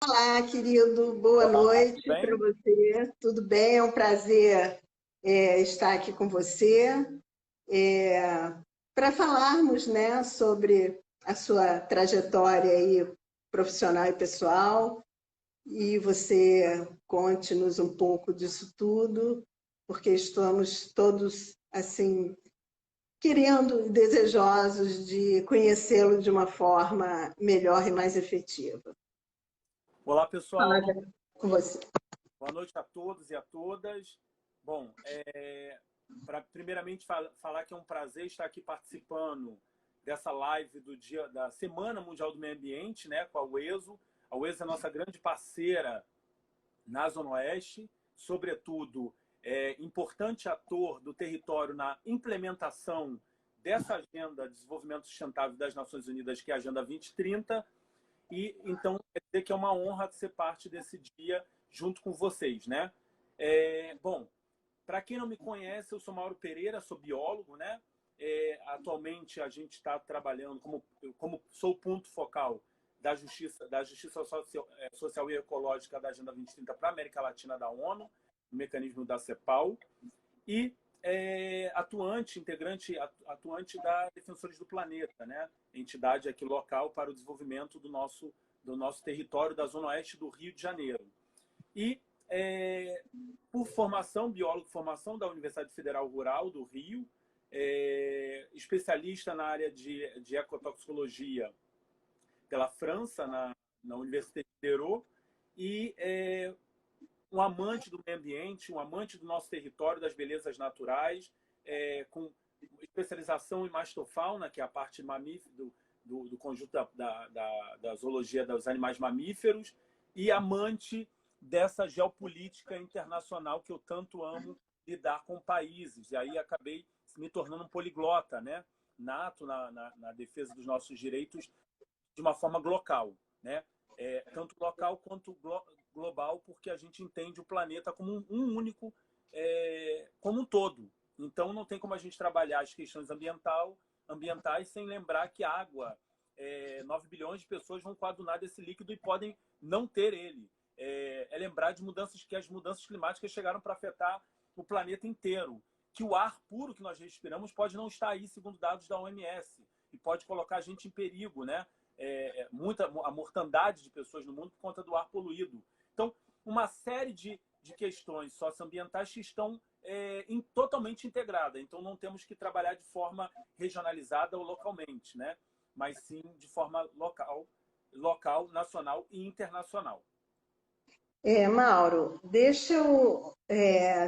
Olá, querido. Boa Olá, tudo noite para bem? você. Tudo bem? É um prazer estar aqui com você para falarmos, né, sobre a sua trajetória aí profissional e pessoal. E você conte-nos um pouco disso tudo, porque estamos todos assim querendo e desejosos de conhecê-lo de uma forma melhor e mais efetiva. Olá, pessoal. Falar com você. Boa noite a todos e a todas. Bom, para primeiramente falar que é um prazer estar aqui participando dessa live do dia da Semana Mundial do Meio Ambiente, né, com a UESO. A UESO é a nossa grande parceira na Zona Oeste, sobretudo importante ator do território na implementação dessa Agenda de Desenvolvimento Sustentável das Nações Unidas, que é a Agenda 2030. E então quer dizer que é uma honra ser parte desse dia junto com vocês, né? Bom, para quem não me conhece, eu sou Mauro Pereira, sou biólogo, né? Atualmente a gente está trabalhando como sou o ponto focal da justiça social e ecológica da Agenda 2030 para a América Latina da ONU, no mecanismo da CEPAL, e atuante da Defensores do Planeta, né? Entidade aqui local para o desenvolvimento do nosso território da Zona Oeste do Rio de Janeiro. E, por formação, biólogo de formação da Universidade Federal Rural do Rio, especialista na área de ecotoxicologia pela França, na Université de Diderot, e um amante do meio ambiente, um amante do nosso território, das belezas naturais, com especialização em mastofauna, que é a parte do conjunto da zoologia dos animais mamíferos, e amante dessa geopolítica internacional que eu tanto amo lidar com países. E aí acabei me tornando um poliglota, né? Nato na defesa dos nossos direitos de uma forma local, né? Tanto local quanto global, porque a gente entende o planeta como um único, como um todo. Então, não tem como a gente trabalhar as questões ambientais sem lembrar que a água, 9 bilhões de pessoas vão coadunar desse líquido e podem não ter ele. Lembrar de que as mudanças climáticas chegaram para afetar o planeta inteiro. Que o ar puro que nós respiramos pode não estar aí, segundo dados da OMS, e pode colocar a gente em perigo, né? A mortandade de pessoas no mundo por conta do ar poluído. Então, uma série de questões socioambientais que estão totalmente integradas. Então, não temos que trabalhar de forma regionalizada ou localmente, né? Mas sim de forma local, nacional e internacional. Mauro, deixa eu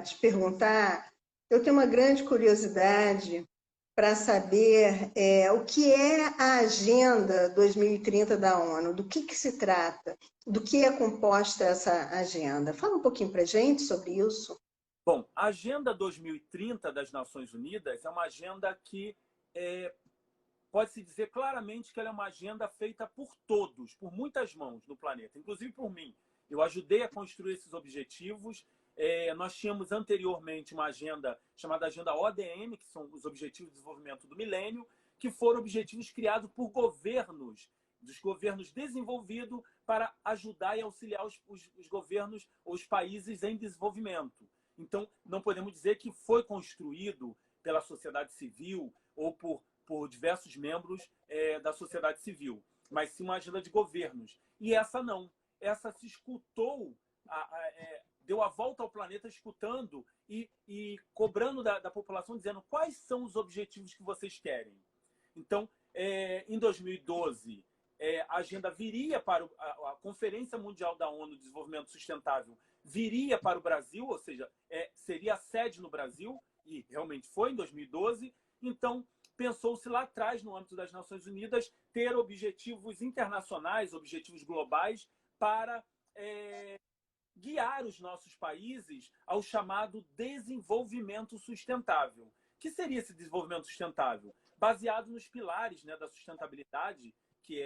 te perguntar. Eu tenho uma grande curiosidade para saber o que é a Agenda 2030 da ONU, do que se trata, do que é composta essa agenda. Fala um pouquinho para a gente sobre isso. Bom, a Agenda 2030 das Nações Unidas é uma agenda que pode-se dizer claramente que ela é uma agenda feita por todos, por muitas mãos no planeta, inclusive por mim. Eu ajudei a construir esses objetivos. Nós tínhamos anteriormente uma agenda chamada Agenda ODM, que são os Objetivos de Desenvolvimento do Milênio, que foram objetivos criados por governos, dos governos desenvolvidos, para ajudar e auxiliar os governos, os países em desenvolvimento. Então, não podemos dizer que foi construído pela sociedade civil ou por diversos membros da sociedade civil, mas sim uma agenda de governos. E essa não. Essa se escutou, deu a volta ao planeta escutando e cobrando da população, dizendo quais são os objetivos que vocês querem. Então, em 2012, a agenda viria para a Conferência Mundial da ONU de Desenvolvimento Sustentável, viria para o Brasil, ou seja, seria a sede no Brasil, e realmente foi em 2012. Então, pensou-se lá atrás, no âmbito das Nações Unidas, ter objetivos internacionais, objetivos globais, para guiar os nossos países ao chamado desenvolvimento sustentável. O que seria esse desenvolvimento sustentável? Baseado nos pilares, né, da sustentabilidade, que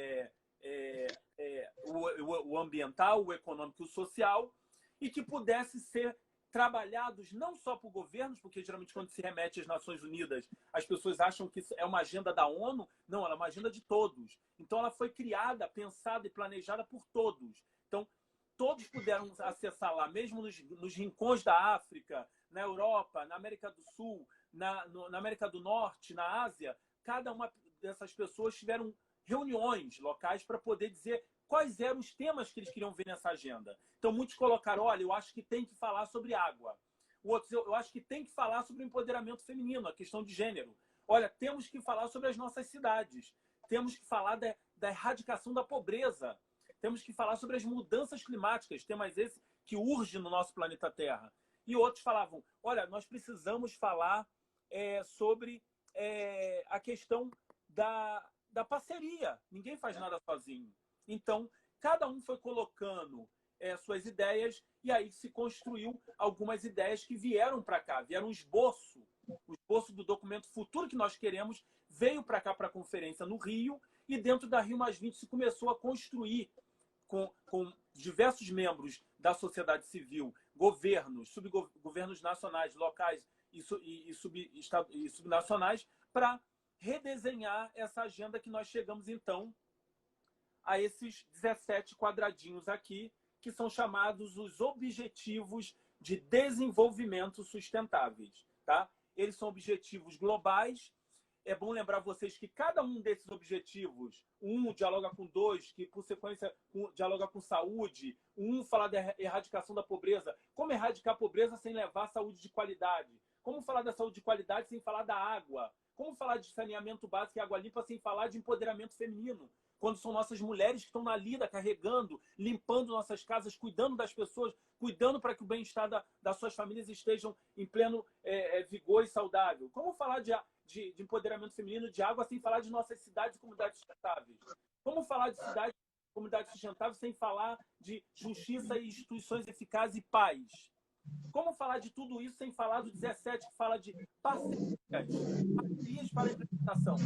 o ambiental, o econômico e o social, e que pudesse ser trabalhados não só por governos, porque geralmente quando se remete às Nações Unidas, as pessoas acham que isso é uma agenda da ONU. Não, ela é uma agenda de todos. Então ela foi criada, pensada e planejada por todos. Então, todos puderam acessar lá, mesmo nos rincões da África, na Europa, na América do Sul, na América do Norte, na Ásia. Cada uma dessas pessoas tiveram reuniões locais para poder dizer quais eram os temas que eles queriam ver nessa agenda. Então, muitos colocaram, olha, eu acho que tem que falar sobre água. Outros, eu acho que tem que falar sobre o empoderamento feminino, a questão de gênero. Olha, temos que falar sobre as nossas cidades. Temos que falar da erradicação da pobreza. Temos que falar sobre as mudanças climáticas, temas esse que urge no nosso planeta Terra. E outros falavam, olha, nós precisamos falar sobre a questão da parceria. Ninguém faz nada sozinho. Então, cada um foi colocando suas ideias e aí se construiu algumas ideias que vieram para cá. Vieram um esboço. O esboço do documento futuro que nós queremos veio para cá para a conferência no Rio e dentro da Rio+20 se começou a construir com diversos membros da sociedade civil, governos, subgovernos nacionais, locais e subnacionais, para redesenhar essa agenda que nós chegamos, então, a esses 17 quadradinhos aqui, que são chamados os Objetivos de Desenvolvimento Sustentáveis. Tá? Eles são objetivos globais. É bom lembrar vocês que cada um desses objetivos, um dialoga com dois, que por sequência dialoga com saúde, um fala da erradicação da pobreza. Como erradicar a pobreza sem levar saúde de qualidade? Como falar da saúde de qualidade sem falar da água? Como falar de saneamento básico e água limpa sem falar de empoderamento feminino? Quando são nossas mulheres que estão na lida, carregando, limpando nossas casas, cuidando das pessoas, cuidando para que o bem-estar das suas famílias estejam em pleno vigor e saudável. Como falar de empoderamento feminino, de água, sem falar de nossas cidades e comunidades sustentáveis? Como falar de cidades e comunidades sustentáveis sem falar de justiça e instituições eficazes e paz? Como falar de tudo isso sem falar do 17, que fala de parcerias para a implementação?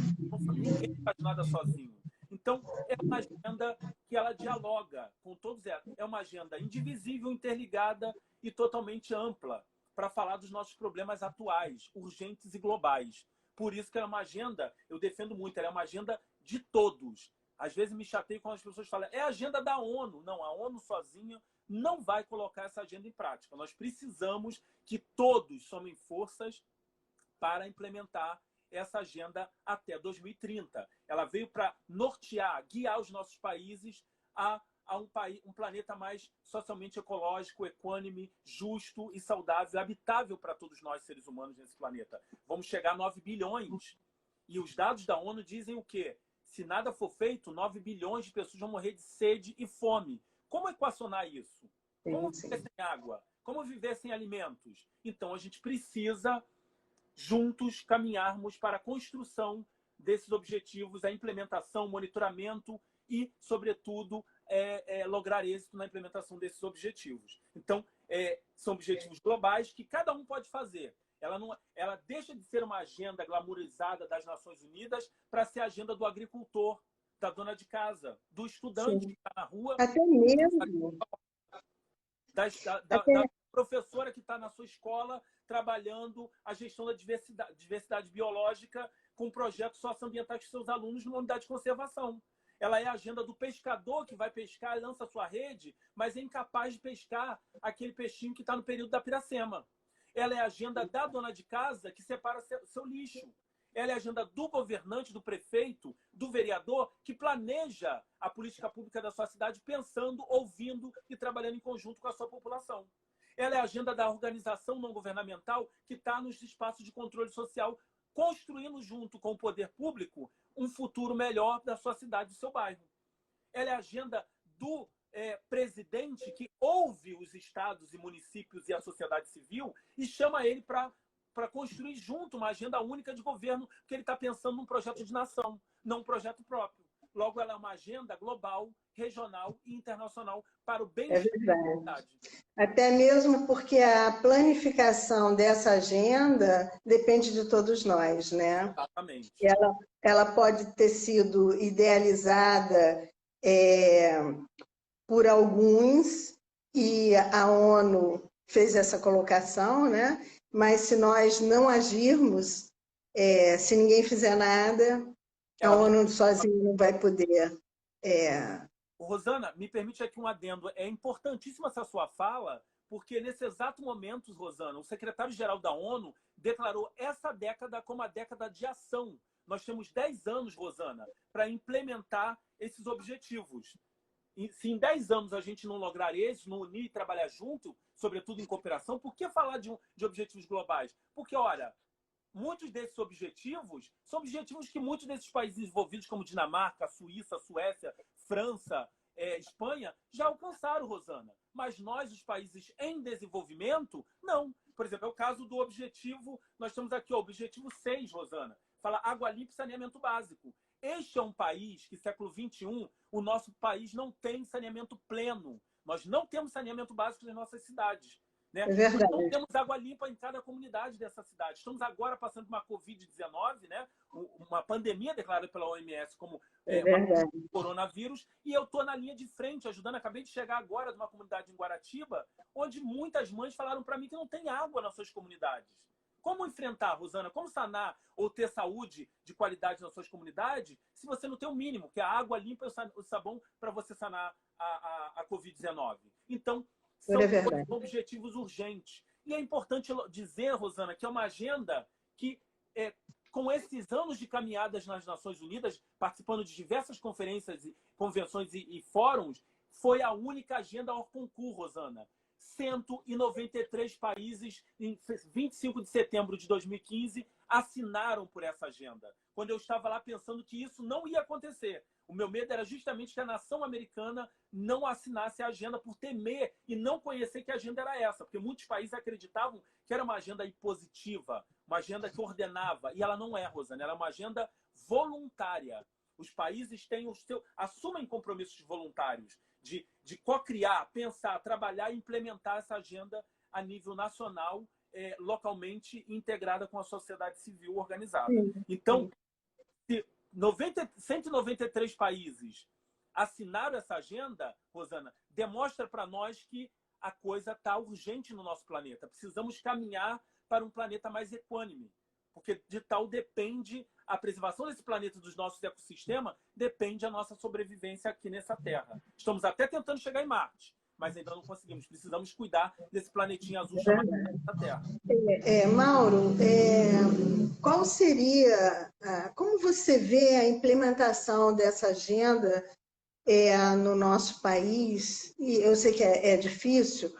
Ninguém faz nada sozinho. Então, é uma agenda que ela dialoga com todos elas. É uma agenda indivisível, interligada e totalmente ampla para falar dos nossos problemas atuais, urgentes e globais. Por isso que ela é uma agenda, eu defendo muito, ela é uma agenda de todos. Às vezes me chateio quando as pessoas falam, é a agenda da ONU. Não, a ONU sozinha não vai colocar essa agenda em prática. Nós precisamos que todos somem forças para implementar essa agenda até 2030. Ela veio para nortear, guiar os nossos países a um planeta mais socialmente ecológico, equânime, justo e saudável, habitável para todos nós, seres humanos, nesse planeta. Vamos chegar a 9 bilhões. E os dados da ONU dizem o quê? Se nada for feito, 9 bilhões de pessoas vão morrer de sede e fome. Como equacionar isso? Como viver sem água? Como viver sem alimentos? Então, a gente precisa juntos caminharmos para a construção desses objetivos, a implementação, monitoramento e, sobretudo, lograr êxito na implementação desses objetivos. Então, são objetivos globais que cada um pode fazer. Ela deixa de ser uma agenda glamourizada das Nações Unidas para ser a agenda do agricultor, da dona de casa, do estudante Sim. que está na rua. Até mesmo. Da professora que está na sua escola trabalhando a gestão da diversidade biológica com um projeto socioambiental com seus alunos numa unidade de conservação. Ela é a agenda do pescador que vai pescar, lança sua rede, mas é incapaz de pescar aquele peixinho que está no período da piracema. Ela é a agenda da dona de casa que separa seu lixo. Ela é a agenda do governante, do prefeito, do vereador, que planeja a política pública da sua cidade pensando, ouvindo e trabalhando em conjunto com a sua população. Ela é a agenda da organização não governamental que está nos espaços de controle social, construindo junto com o poder público um futuro melhor da sua cidade, do seu bairro. Ela é a agenda do presidente que ouve os estados e municípios e a sociedade civil e chama ele para construir junto uma agenda única de governo, porque ele está pensando num projeto de nação, não um projeto próprio. Logo, ela é uma agenda global, regional e internacional para o bem-estar da comunidade. Até mesmo porque a planificação dessa agenda depende de todos nós, né? Exatamente. Ela pode ter sido idealizada por alguns e a ONU fez essa colocação, né? Mas se nós não agirmos, se ninguém fizer nada, a ONU sozinha não vai poder Rosana, me permite aqui um adendo. É importantíssima essa sua fala, porque nesse exato momento, Rosana, o secretário-geral da ONU declarou essa década como a década de ação. Nós temos 10 anos, Rosana, para implementar esses objetivos. E se em 10 anos a gente não lograr isso, não unir e trabalhar junto, sobretudo em cooperação, por que falar de objetivos globais? Porque, olha, muitos desses objetivos são objetivos que muitos desses países desenvolvidos, como Dinamarca, Suíça, Suécia, França, Espanha, já alcançaram, Rosana. Mas nós, os países em desenvolvimento, não. Por exemplo, é o caso do objetivo, nós temos aqui o objetivo 6, Rosana, fala água limpa e saneamento básico. Este é um país que, século XXI, o nosso país não tem saneamento pleno. Nós não temos saneamento básico nas nossas cidades. Né? É verdade. Nós não temos água limpa em cada comunidade dessa cidade. Estamos agora passando por uma Covid-19, né? Uma pandemia declarada pela OMS como um coronavírus, e eu estou na linha de frente, ajudando. Acabei de chegar agora de uma comunidade em Guaratiba, onde muitas mães falaram para mim que não tem água nas suas comunidades. Como enfrentar, Rosana? Como sanar ou ter saúde de qualidade nas suas comunidades se você não tem o mínimo, que é a água limpa e o sabão para você sanar a Covid-19? Então, são objetivos urgentes. E é importante dizer, Rosana, que é uma agenda que, com esses anos de caminhadas nas Nações Unidas, participando de diversas conferências, convenções e fóruns, foi a única agenda hors concours, Rosana. 193 países, em 25 de setembro de 2015, assinaram por essa agenda. Quando eu estava lá pensando que isso não ia acontecer. O meu medo era justamente que a nação americana não assinasse a agenda por temer e não conhecer que a agenda era essa. Porque muitos países acreditavam que era uma agenda impositiva, uma agenda que ordenava. E ela não é, Rosana. Ela é uma agenda voluntária. Os países têm assumem compromissos voluntários de co-criar, pensar, trabalhar e implementar essa agenda a nível nacional, localmente integrada com a sociedade civil organizada. Então, se 193 países assinaram essa agenda, Rosana, demonstra para nós que a coisa está urgente no nosso planeta. Precisamos caminhar para um planeta mais equânime, porque de tal depende a preservação desse planeta, dos nossos ecossistemas, depende a nossa sobrevivência aqui nessa Terra. Estamos até tentando chegar em Marte, mas ainda não conseguimos. Precisamos cuidar desse planetinho azul chamado Terra. Mauro, qual seria, como você vê a implementação dessa agenda no nosso país? E eu sei que é difícil.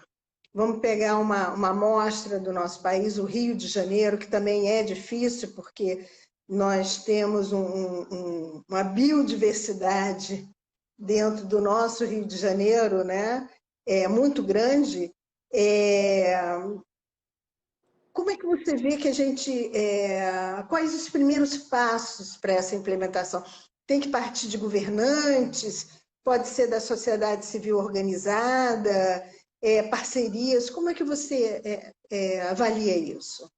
Vamos pegar uma amostra do nosso país, o Rio de Janeiro, que também é difícil, porque nós temos uma biodiversidade dentro do nosso Rio de Janeiro, né? Muito grande. Como é que você vê que a gente... quais os primeiros passos para essa implementação? Tem que partir de governantes? Pode ser da sociedade civil organizada? Parcerias? Como é que você avalia isso?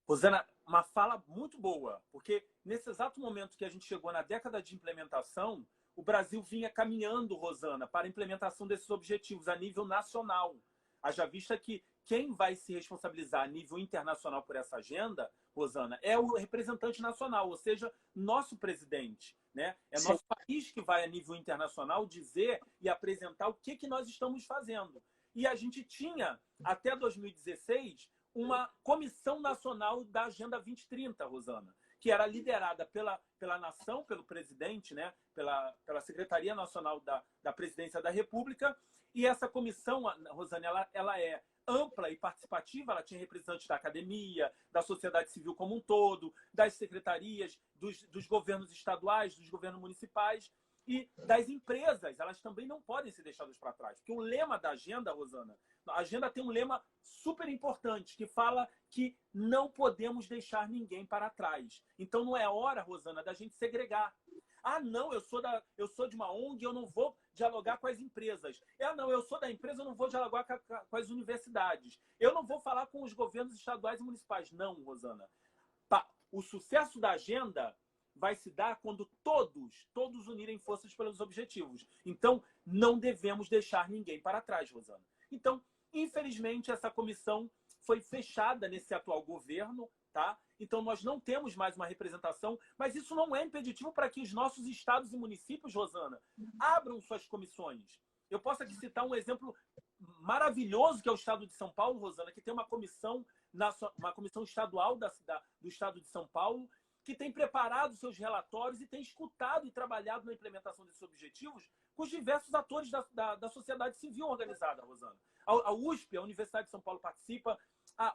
Rosana, uma fala muito boa, porque nesse exato momento que a gente chegou na década de implementação, o Brasil vinha caminhando, Rosana, para a implementação desses objetivos a nível nacional. Haja vista que quem vai se responsabilizar a nível internacional por essa agenda, Rosana, é o representante nacional, ou seja, nosso presidente. Né? É nosso país que vai a nível internacional dizer e apresentar o que nós estamos fazendo. E a gente tinha, até 2016, uma Comissão Nacional da Agenda 2030, Rosana, que era liderada pela nação, pelo presidente, né? pela Secretaria Nacional da Presidência da República. E essa comissão, Rosana, ela é ampla e participativa, ela tinha representantes da academia, da sociedade civil como um todo, das secretarias, dos governos estaduais, dos governos municipais e das empresas. Elas também não podem ser deixadas para trás. Porque o lema da agenda, Rosana, a agenda tem um lema super importante que fala que não podemos deixar ninguém para trás. Então não é hora, Rosana, da gente segregar. Ah, não, eu sou de uma ONG, eu não vou dialogar com as empresas. Não, eu sou da empresa, eu não vou dialogar com as universidades. Eu não vou falar com os governos estaduais e municipais. Não, Rosana. O sucesso da agenda vai se dar quando todos unirem forças pelos objetivos. Então, não devemos deixar ninguém para trás, Rosana. Então, infelizmente, essa comissão foi fechada nesse atual governo, tá? Então, nós não temos mais uma representação, mas isso não é impeditivo para que os nossos estados e municípios, Rosana, abram suas comissões. Eu posso aqui citar um exemplo maravilhoso, que é o estado de São Paulo, Rosana, que tem uma comissão estadual do estado de São Paulo, que tem preparado seus relatórios e tem escutado e trabalhado na implementação desses objetivos com os diversos atores da sociedade civil organizada, Rosana. A USP, a Universidade de São Paulo, participa,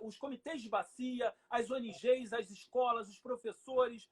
os comitês de bacia, as ONGs, as escolas, os professores,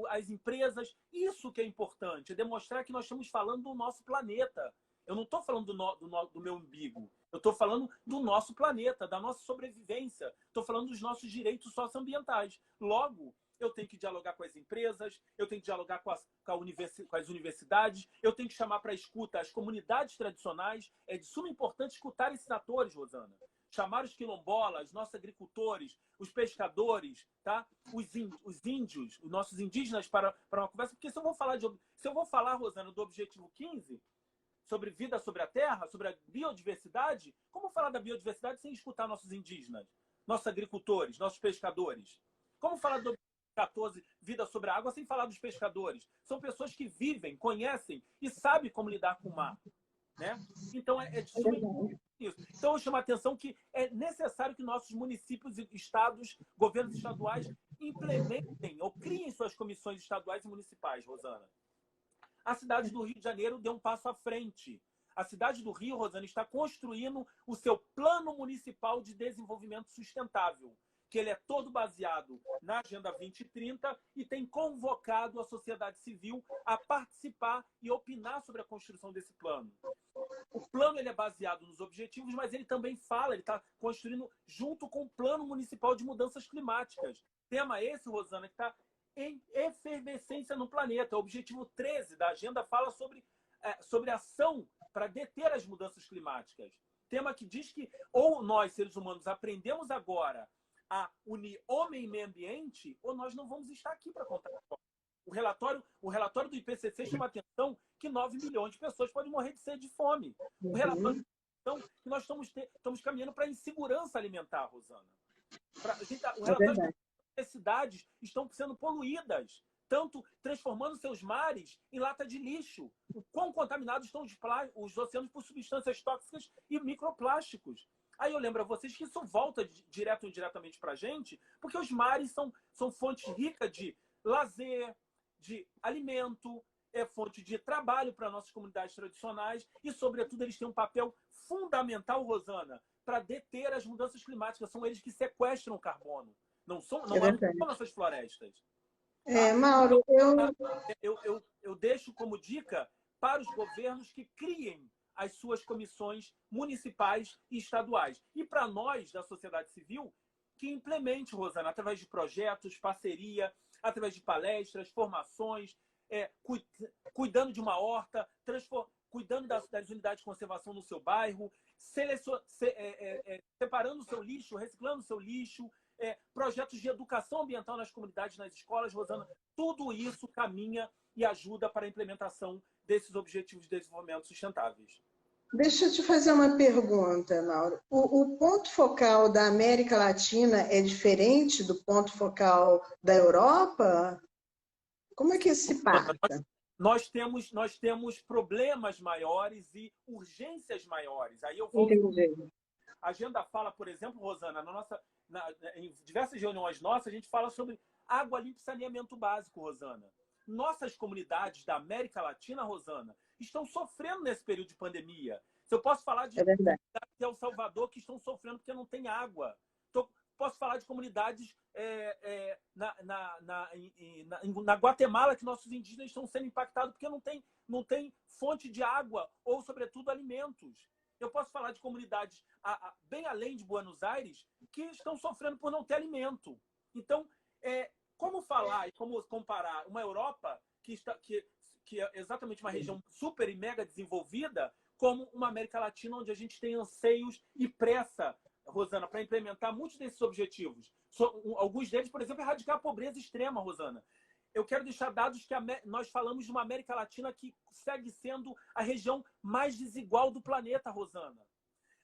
as empresas. Isso que é importante, é demonstrar que nós estamos falando do nosso planeta. Eu não estou falando do meu umbigo. Eu estou falando do nosso planeta, da nossa sobrevivência. Estou falando dos nossos direitos socioambientais. Logo, eu tenho que dialogar com as empresas, eu tenho que dialogar com as universidades, eu tenho que chamar para a escuta as comunidades tradicionais. É de suma importância escutar esses atores, Rosana. Chamar os quilombolas, nossos agricultores, os pescadores, tá? Os índios, os nossos indígenas para uma conversa. Porque se eu vou falar, Rosana, do objetivo 15, sobre vida sobre a terra, sobre a biodiversidade, como falar da biodiversidade sem escutar nossos indígenas, nossos agricultores, nossos pescadores? Como falar do 14, vida sobre a água, sem falar dos pescadores? São pessoas que vivem, conhecem e sabem como lidar com o mar, né? Então, é de suma importância isso. Então, eu chamo a atenção que é necessário que nossos municípios e estados, governos estaduais, implementem ou criem suas comissões estaduais e municipais, Rosana. A cidade do Rio de Janeiro deu um passo à frente. A cidade do Rio, Rosana, está construindo o seu Plano Municipal de Desenvolvimento Sustentável, que ele é todo baseado na Agenda 2030 e tem convocado a sociedade civil a participar e opinar sobre a construção desse plano. O plano ele é baseado nos objetivos, mas ele também fala, ele está construindo junto com o Plano Municipal de Mudanças Climáticas. Tema esse, Rosana, que está em efervescência no planeta. O objetivo 13 da agenda fala sobre ação para deter as mudanças climáticas. Tema que diz que ou nós, seres humanos, aprendemos agora a unir homem e meio ambiente, ou nós não vamos estar aqui para contar a história. O relatório do IPCC chama a atenção que 9 milhões de pessoas podem morrer de sede e de fome. O relatório então, que nós estamos caminhando para a insegurança alimentar, Rosana. O relatório as cidades estão sendo poluídas, tanto transformando seus mares em lata de lixo. O quão contaminados estão os oceanos por substâncias tóxicas e microplásticos. Aí eu lembro a vocês que isso volta direto ou indiretamente para a gente, porque os mares são fontes ricas de lazer, de alimento, é fonte de trabalho para nossas comunidades tradicionais e, sobretudo, eles têm um papel fundamental, Rosana, para deter as mudanças climáticas. São eles que sequestram o carbono. Não são nossas florestas. Tá? Mauro, eu deixo como dica para os governos que criem as suas comissões municipais e estaduais. E para nós, da sociedade civil, que implemente, Rosana, através de projetos, parceria, através de palestras, formações, cuidando de uma horta, cuidando das unidades de conservação no seu bairro, separando o seu lixo, reciclando o seu lixo, projetos de educação ambiental nas comunidades, nas escolas, Rosana. Tudo isso caminha e ajuda para a implementação desses objetivos de desenvolvimento sustentáveis. Deixa eu te fazer uma pergunta, Mauro. O ponto focal da América Latina é diferente do ponto focal da Europa? Como é que isso se passa? Nós temos problemas maiores e urgências maiores. Aí eu vou. Entendi. A agenda fala, por exemplo, Rosana, em diversas reuniões nossas, a gente fala sobre água limpa e saneamento básico, Rosana. Nossas comunidades da América Latina, Rosana, estão sofrendo nesse período de pandemia. Se eu posso falar de comunidades de El Salvador que estão sofrendo porque não tem água. Posso falar de comunidades na Guatemala que nossos indígenas estão sendo impactados porque não tem fonte de água ou, sobretudo, alimentos. Eu posso falar de comunidades bem além de Buenos Aires que estão sofrendo por não ter alimento. Então, como falar e como comparar uma Europa que é exatamente uma região super e mega desenvolvida como uma América Latina onde a gente tem anseios e pressa, Rosana, para implementar muitos desses objetivos. Alguns deles, por exemplo, erradicar a pobreza extrema, Rosana. Eu quero deixar dados que nós falamos de uma América Latina que segue sendo a região mais desigual do planeta, Rosana.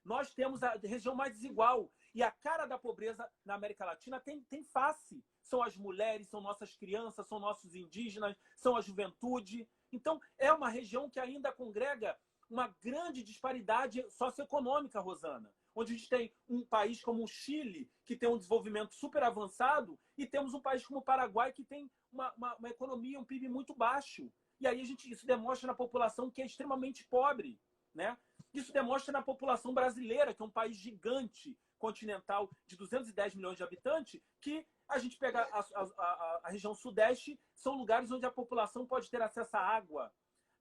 Nós temos a região mais desigual. E a cara da pobreza na América Latina tem face. São as mulheres, são nossas crianças, são nossos indígenas, são a juventude. Então, é uma região que ainda congrega uma grande disparidade socioeconômica, Rosana. Onde a gente tem um país como o Chile, que tem um desenvolvimento super avançado, e temos um país como o Paraguai, que tem uma economia, um PIB muito baixo. E aí isso demonstra na população que é extremamente pobre, né? Isso demonstra na população brasileira, que é um país gigante, continental, de 210 milhões de habitantes, que a gente pega a região sudeste, são lugares onde a população pode ter acesso à água,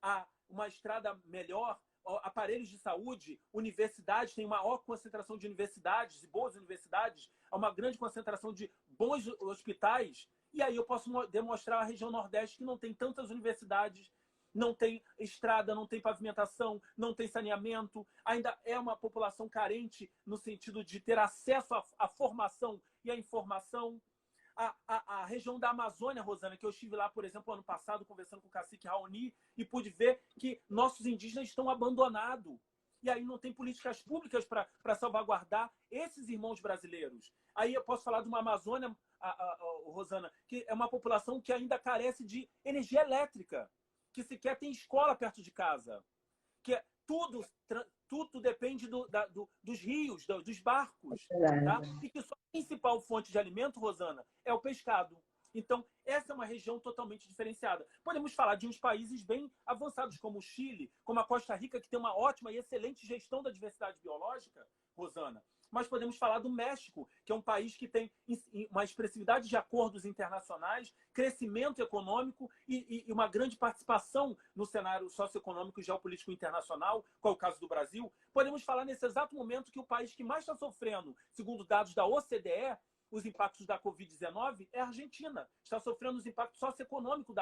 a uma estrada melhor, aparelhos de saúde, universidades, tem maior concentração de universidades, e boas universidades, há uma grande concentração de bons hospitais. E aí eu posso demonstrar a região Nordeste que não tem tantas universidades, não tem estrada, não tem pavimentação, não tem saneamento, ainda é uma população carente no sentido de ter acesso à formação e à informação. A região da Amazônia, Rosana, que eu estive lá, por exemplo, ano passado, conversando com o cacique Raoni, e pude ver que nossos indígenas estão abandonados. E aí não tem políticas públicas para salvaguardar esses irmãos brasileiros. Aí eu posso falar de uma Amazônia, Rosana, que é uma população que ainda carece de energia elétrica, que sequer tem escola perto de casa, que tudo depende dos rios, dos barcos, tá? E que sua principal fonte de alimento, Rosana, é o pescado. Então, essa é uma região totalmente diferenciada. Podemos falar de uns países bem avançados, como o Chile, como a Costa Rica, que tem uma ótima e excelente gestão da diversidade biológica, Rosana. Mas podemos falar do México, que é um país que tem uma expressividade de acordos internacionais, crescimento econômico e uma grande participação no cenário socioeconômico e geopolítico internacional, qual é o caso do Brasil. Podemos falar nesse exato momento que o país que mais está sofrendo, segundo dados da OCDE, os impactos da Covid-19 é a Argentina. Está sofrendo os impactos socioeconômicos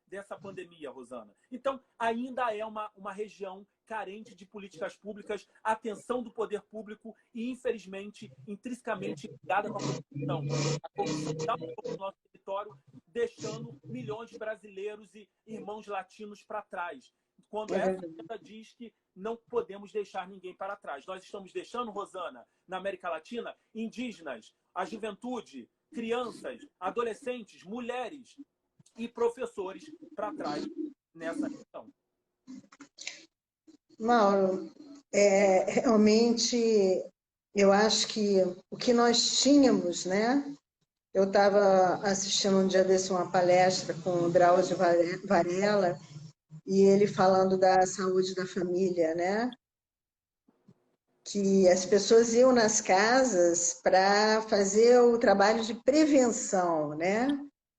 dessa pandemia, Rosana. Então, ainda é uma região carente de políticas públicas, atenção do poder público e, infelizmente, intrinsecamente ligada com a corrupção. A corrupção está no nosso território, deixando milhões de brasileiros e irmãos latinos para trás. Quando essa agenda diz que não podemos deixar ninguém para trás. Nós estamos deixando, Rosana, na América Latina, indígenas, a juventude, crianças, adolescentes, mulheres e professores para trás nessa questão. Mauro, realmente eu acho que o que nós tínhamos, né? Eu estava assistindo um dia desse uma palestra com o Drauzio Varela, e ele falando da saúde da família, né? Que as pessoas iam nas casas para fazer o trabalho de prevenção, né?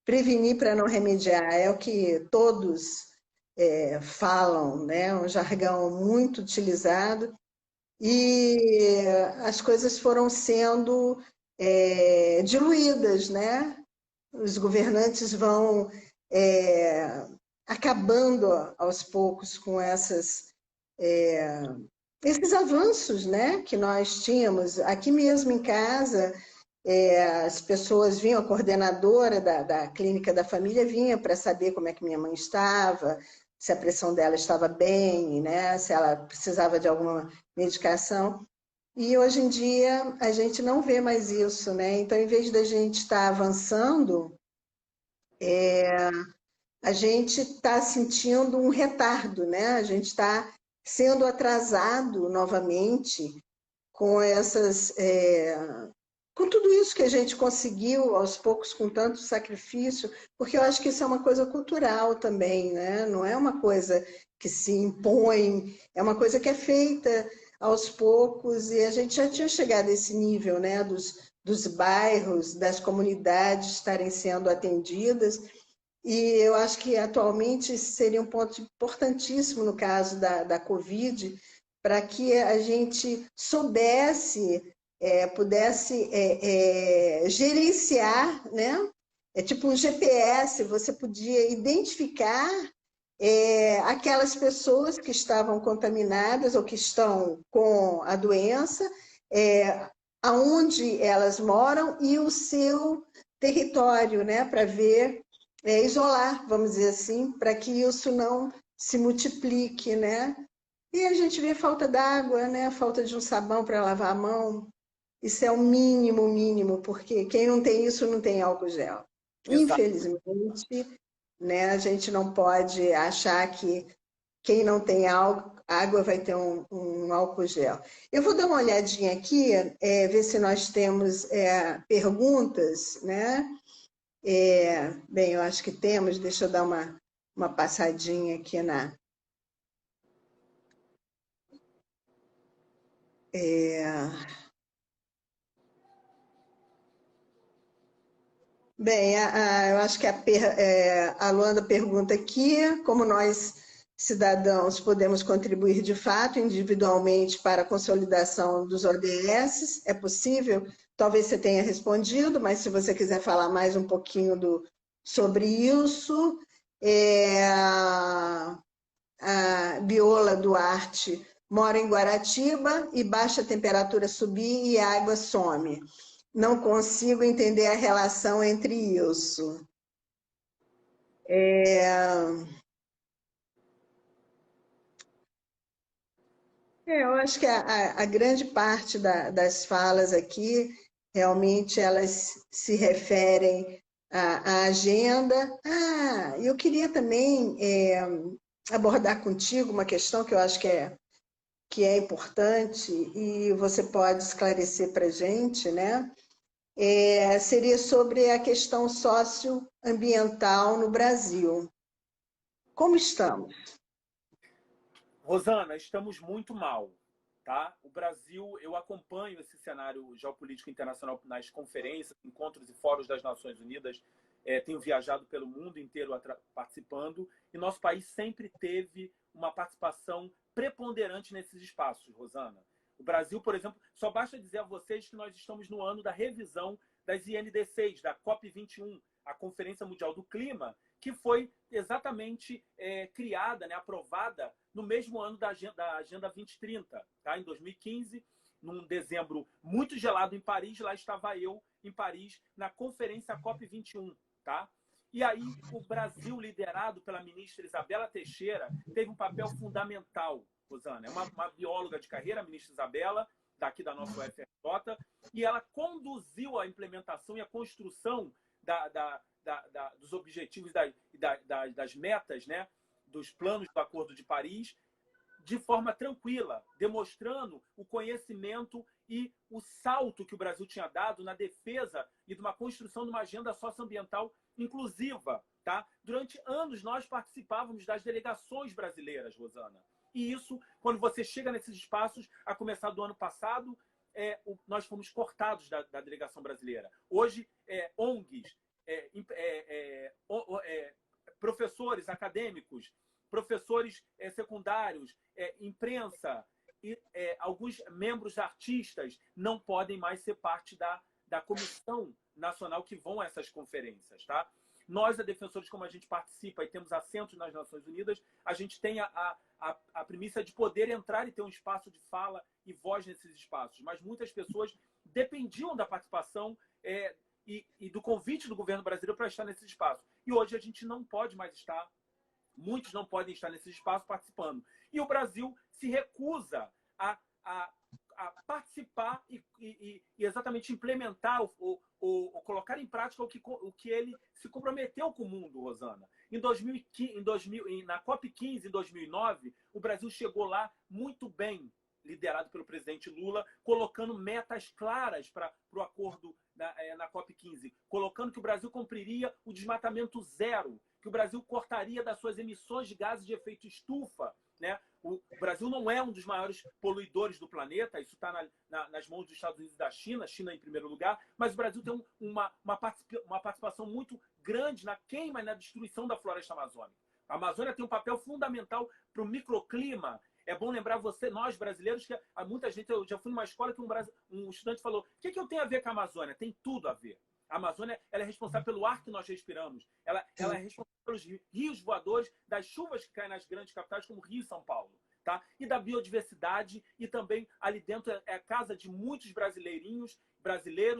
Prevenir para não remediar, é o que todos falam, né? Um jargão muito utilizado, e as coisas foram sendo diluídas, né? Os governantes vão acabando aos poucos com esses avanços, né, que nós tínhamos. Aqui mesmo em casa, as pessoas vinham, a coordenadora da clínica da família vinha para saber como é que minha mãe estava, se a pressão dela estava bem, né, se ela precisava de alguma medicação. E hoje em dia a gente não vê mais isso, né? Então, em vez da gente estar avançando, a gente está sentindo um retardo, né? A gente está sendo atrasado novamente com com tudo isso que a gente conseguiu aos poucos, com tanto sacrifício, porque eu acho que isso é uma coisa cultural também, né? Não é uma coisa que se impõe, é uma coisa que é feita aos poucos, e a gente já tinha chegado a esse nível, né? Dos bairros, das comunidades estarem sendo atendidas. E eu acho que atualmente seria um ponto importantíssimo no caso da Covid, para que a gente soubesse, pudesse gerenciar, né? É tipo um GPS, você podia identificar aquelas pessoas que estavam contaminadas ou que estão com a doença, aonde elas moram e o seu território, né? Para ver isolar, vamos dizer assim, para que isso não se multiplique, né? E a gente vê falta d'água, né? Falta de um sabão para lavar a mão. Isso é o mínimo, mínimo, porque quem não tem isso não tem álcool gel. Exato. Infelizmente, né, a gente não pode achar que quem não tem água vai ter um álcool gel. Eu vou dar uma olhadinha aqui, ver se nós temos perguntas, né? Bem, eu acho que temos, deixa eu dar uma passadinha aqui na. Bem, eu acho que a Luanda pergunta aqui como nós, cidadãos, podemos contribuir de fato, individualmente, para a consolidação dos ODS. É possível? Talvez você tenha respondido, mas se você quiser falar mais um pouquinho sobre isso. A Biola Duarte mora em Guaratiba e baixa temperatura subir e a água some. Não consigo entender a relação entre isso. Eu acho que a grande parte das falas aqui, realmente, elas se referem à agenda. Eu queria também abordar contigo uma questão que eu acho que é importante e você pode esclarecer para a gente, né? Seria sobre a questão socioambiental no Brasil. Como estamos? Rosana, estamos muito mal. Tá? O Brasil, eu acompanho esse cenário geopolítico internacional nas conferências, encontros e fóruns das Nações Unidas, tenho viajado pelo mundo inteiro participando, e nosso país sempre teve uma participação preponderante nesses espaços, Rosana. O Brasil, por exemplo, só basta dizer a vocês que nós estamos no ano da revisão das INDCs, da COP21, a Conferência Mundial do Clima, que foi exatamente criada, né, aprovada no mesmo ano da Agenda 2030, tá? Em 2015, num dezembro muito gelado em Paris, lá estava eu em Paris na conferência COP21, tá? E aí o Brasil, liderado pela ministra Isabela Teixeira, teve um papel fundamental, Rosana. É uma bióloga de carreira, a ministra Isabela, daqui da nossa UFRJ, e ela conduziu a implementação e a construção dos objetivos das metas, né, dos planos do Acordo de Paris, de forma tranquila, demonstrando o conhecimento e o salto que o Brasil tinha dado na defesa e de uma construção de uma agenda socioambiental inclusiva. Tá? Durante anos, nós participávamos das delegações brasileiras, Rosana. E isso, quando você chega nesses espaços, a começar do ano passado, nós fomos cortados da delegação brasileira. Hoje, ONGs, professores acadêmicos, professores secundários, imprensa e alguns membros artistas não podem mais ser parte da comissão nacional que vão a essas conferências. Tá? Nós, a Defensores, como a gente participa e temos assentos nas Nações Unidas, a gente tem a premissa de poder entrar e ter um espaço de fala e voz nesses espaços. Mas muitas pessoas dependiam da participação e do convite do governo brasileiro para estar nesse espaço. E hoje a gente não pode mais estar, muitos não podem estar nesse espaço participando. E o Brasil se recusa a participar e exatamente implementar ou colocar em prática o que ele se comprometeu com o mundo, Rosana. Na COP15, em 2009, o Brasil chegou lá muito bem, liderado pelo presidente Lula, colocando metas claras para o acordo na COP15, colocando que o Brasil cumpriria o desmatamento zero, que o Brasil cortaria das suas emissões de gases de efeito estufa. Né? O Brasil não é um dos maiores poluidores do planeta, isso está nas mãos dos Estados Unidos e da China, China em primeiro lugar, mas o Brasil tem uma participação muito grande na queima e na destruição da floresta amazônica. A Amazônia tem um papel fundamental para o microclima. É bom lembrar nós brasileiros, que muita gente, eu já fui numa escola que um estudante falou: o que eu tenho a ver com a Amazônia? Tem tudo a ver. A Amazônia, ela é responsável pelo ar que nós respiramos. Ela é responsável pelos rios voadores, das chuvas que caem nas grandes capitais, como Rio e São Paulo. Tá? E da biodiversidade, e também ali dentro é a casa de muitos brasileiros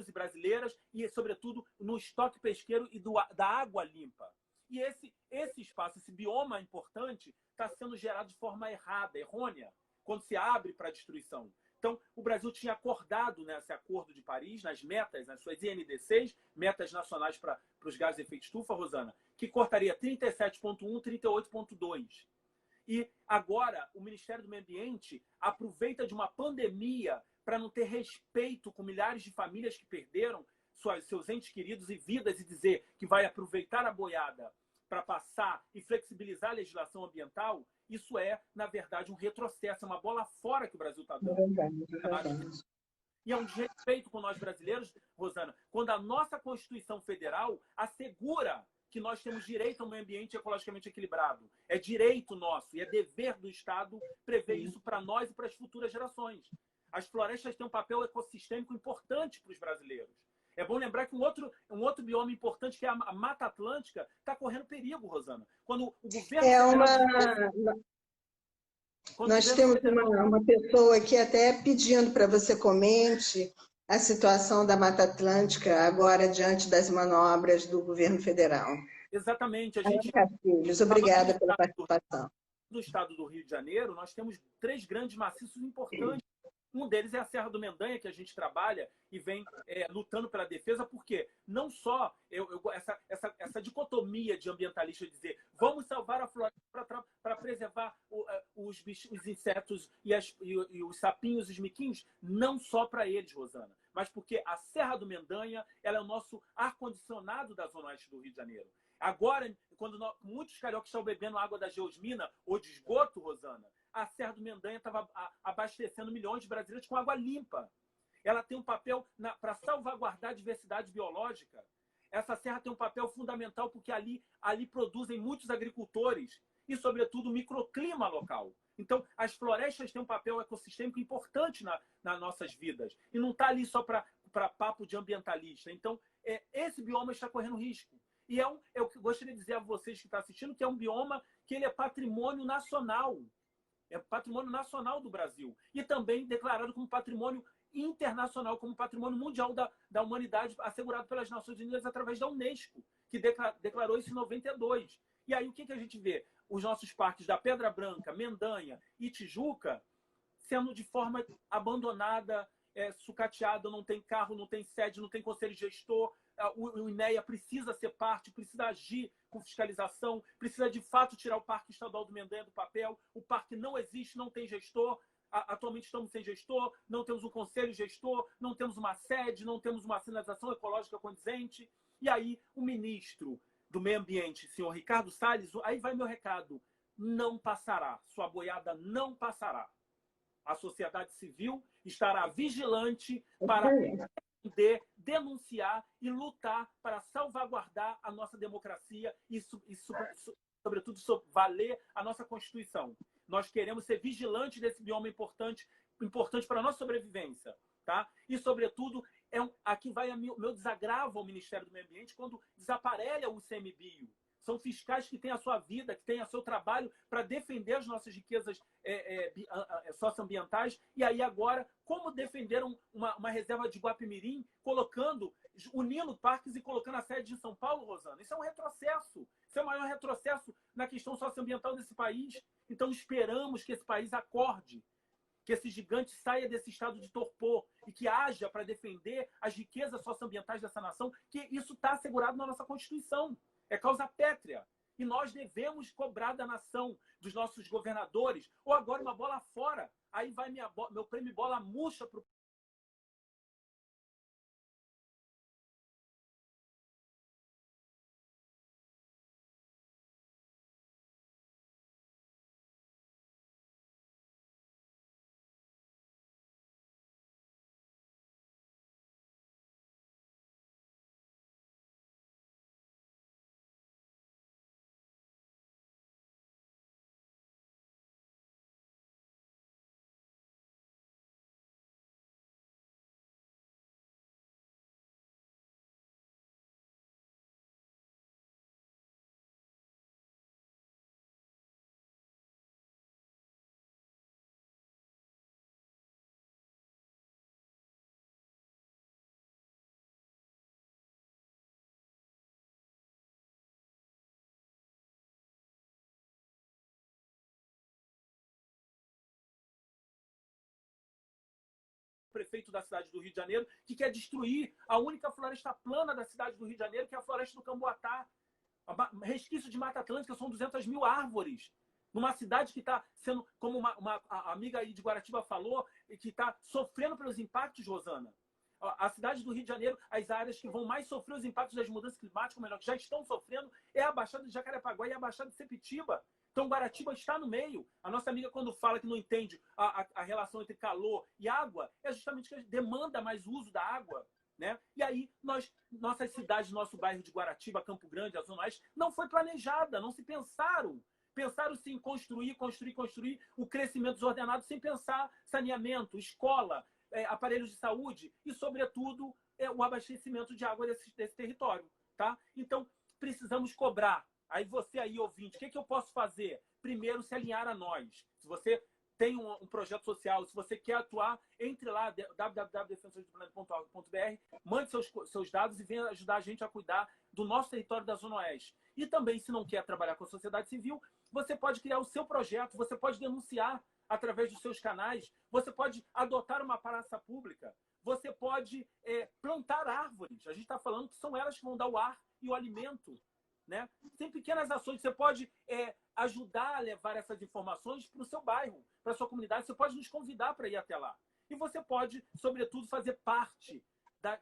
e brasileiras, e sobretudo no estoque pesqueiro e da água limpa. E esse espaço, esse bioma importante, está sendo gerado de forma errada, errônea, quando se abre para a destruição. Então, o Brasil tinha acordado nesse Acordo de Paris, nas metas, nas suas INDCs, metas nacionais para os gases de efeito estufa, Rosana, que cortaria 37,1, 38,2. E agora o Ministério do Meio Ambiente aproveita de uma pandemia para não ter respeito com milhares de famílias que perderam seus entes queridos e vidas e dizer que vai aproveitar a boiada para passar e flexibilizar a legislação ambiental. Isso é, na verdade, um retrocesso, é uma bola fora que o Brasil está dando. E é um desrespeito com nós brasileiros, Rosana, quando a nossa Constituição Federal assegura que nós temos direito a um meio ambiente ecologicamente equilibrado. É direito nosso e é dever do Estado prever isso para nós e para as futuras gerações. As florestas têm um papel ecossistêmico importante para os brasileiros. É bom lembrar que um outro bioma importante, que é a Mata Atlântica, está correndo perigo, Rosana. Quando o governo Nós temos uma pessoa aqui até pedindo para você comente a situação da Mata Atlântica agora diante das manobras do governo federal. Exatamente. A gente, obrigada pela participação. No estado do Rio de Janeiro, nós temos 3 grandes maciços importantes. Um deles é a Serra do Mendanha, que a gente trabalha e vem lutando pela defesa, porque não só essa dicotomia de ambientalista dizer vamos salvar a floresta para preservar os insetos e os sapinhos e os miquinhos, não só para eles, Rosana, mas porque a Serra do Mendanha ela é o nosso ar-condicionado da Zona Oeste do Rio de Janeiro. Agora, quando muitos cariocas estão bebendo água da geosmina ou de esgoto, Rosana, a Serra do Mendanha estava abastecendo milhões de brasileiros com água limpa. Ela tem um papel para salvaguardar a diversidade biológica. Essa serra tem um papel fundamental porque ali produzem muitos agricultores e, sobretudo, o microclima local. Então, as florestas têm um papel ecossistêmico importante nas nossas vidas. E não está ali só para papo de ambientalista. Então, esse bioma está correndo risco. E eu gostaria de dizer a vocês que estão assistindo que é um bioma que ele é patrimônio nacional. É patrimônio nacional do Brasil. E também declarado como patrimônio internacional, como patrimônio mundial da humanidade, assegurado pelas Nações Unidas através da Unesco, que declarou isso em 92. E aí o que a gente vê? Os nossos parques da Pedra Branca, Mendanha e Tijuca sendo de forma abandonada, sucateada, não tem carro, não tem sede, não tem conselho gestor. O INEA precisa ser parte, precisa agir com fiscalização, precisa de fato tirar o Parque Estadual do Mendanha do papel. O parque não existe, não tem gestor. Atualmente estamos sem gestor, não temos um conselho gestor, não temos uma sede, não temos uma sinalização ecológica condizente. E aí o ministro do Meio Ambiente, senhor Ricardo Salles, aí vai meu recado, não passará, sua boiada não passará. A sociedade civil estará vigilante para poder denunciar e lutar para salvaguardar a nossa democracia e sobretudo, valer a nossa Constituição. Nós queremos ser vigilantes desse bioma importante para a nossa sobrevivência. Tá? E, sobretudo, aqui vai o meu desagravo ao Ministério do Meio Ambiente quando desaparelha o ICMBio. São fiscais que têm a sua vida, que têm o seu trabalho para defender as nossas riquezas socioambientais. E aí agora, como defenderam uma reserva de Guapimirim, unindo parques e colocando a sede de São Paulo, Rosana? Isso é um retrocesso. Isso é o maior retrocesso na questão socioambiental desse país. Então esperamos que esse país acorde, que esse gigante saia desse estado de torpor e que haja para defender as riquezas socioambientais dessa nação, que isso está assegurado na nossa Constituição. É causa pétrea. E nós devemos cobrar da nação, dos nossos governadores, ou agora uma bola fora. Aí vai meu prêmio bola murcha para o prefeito da cidade do Rio de Janeiro, que quer destruir a única floresta plana da cidade do Rio de Janeiro, que é a floresta do Camboatá. Resquício de Mata Atlântica, são 200 mil árvores. Numa cidade que está sendo, como a amiga aí de Guaratiba falou, que está sofrendo pelos impactos, Rosana. A cidade do Rio de Janeiro, as áreas que vão mais sofrer os impactos das mudanças climáticas, ou melhor, que já estão sofrendo, é a Baixada de Jacarepaguá e a Baixada de Sepetiba. Então, Guaratiba está no meio. A nossa amiga, quando fala que não entende a relação entre calor e água, é justamente que demanda mais uso da água. Né? E aí, nossas cidades, nosso bairro de Guaratiba, Campo Grande, a Zona Oeste, não foi planejada, não se pensaram. Pensaram sim em construir o crescimento desordenado sem pensar saneamento, escola, aparelhos de saúde e, sobretudo, o abastecimento de água desse território. Tá? Então, precisamos cobrar. Aí você aí, ouvinte, o que eu posso fazer? Primeiro, se alinhar a nós. Se você tem um projeto social, se você quer atuar, entre lá, www.defensoresdoplaneta.org.br, mande seus dados e venha ajudar a gente a cuidar do nosso território da Zona Oeste. E também, se não quer trabalhar com a sociedade civil, você pode criar o seu projeto, você pode denunciar através dos seus canais, você pode adotar uma praça pública, você pode plantar árvores. A gente está falando que são elas que vão dar o ar e o alimento. Né? Tem pequenas ações, você pode ajudar a levar essas informações para o seu bairro, para a sua comunidade, você pode nos convidar para ir até lá. E você pode, sobretudo, fazer parte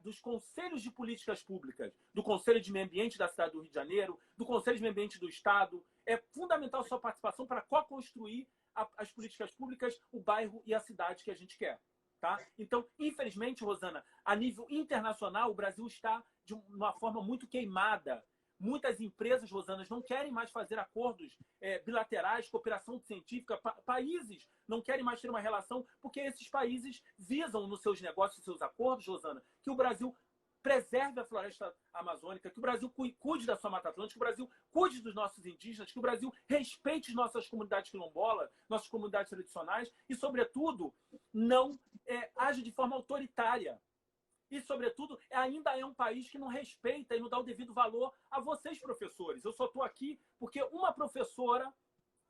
dos conselhos de políticas públicas, do Conselho de Meio Ambiente da cidade do Rio de Janeiro, do Conselho de Meio Ambiente do Estado. É fundamental a sua participação para co-construir as políticas públicas, o bairro e a cidade que a gente quer. Tá? Então, infelizmente, Rosana, a nível internacional, o Brasil está de uma forma muito queimada. Muitas empresas, Rosana, não querem mais fazer acordos bilaterais, cooperação científica. Países não querem mais ter uma relação, porque esses países visam nos seus negócios, nos seus acordos, Rosana, que o Brasil preserve a floresta amazônica, que o Brasil cuide da sua Mata Atlântica, que o Brasil cuide dos nossos indígenas, que o Brasil respeite nossas comunidades quilombolas, nossas comunidades tradicionais e, sobretudo, não age de forma autoritária. E, sobretudo, ainda é um país que não respeita e não dá o devido valor a vocês, professores. Eu só estou aqui porque uma professora,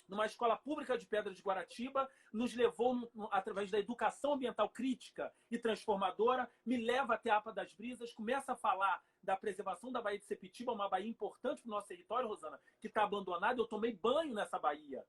numa escola pública de Pedra de Guaratiba, nos levou, através da educação ambiental crítica e transformadora, me leva até a APA das Brisas, começa a falar da preservação da Baía de Sepetiba, uma baía importante para o nosso território, Rosana, que está abandonada. Eu tomei banho nessa baía.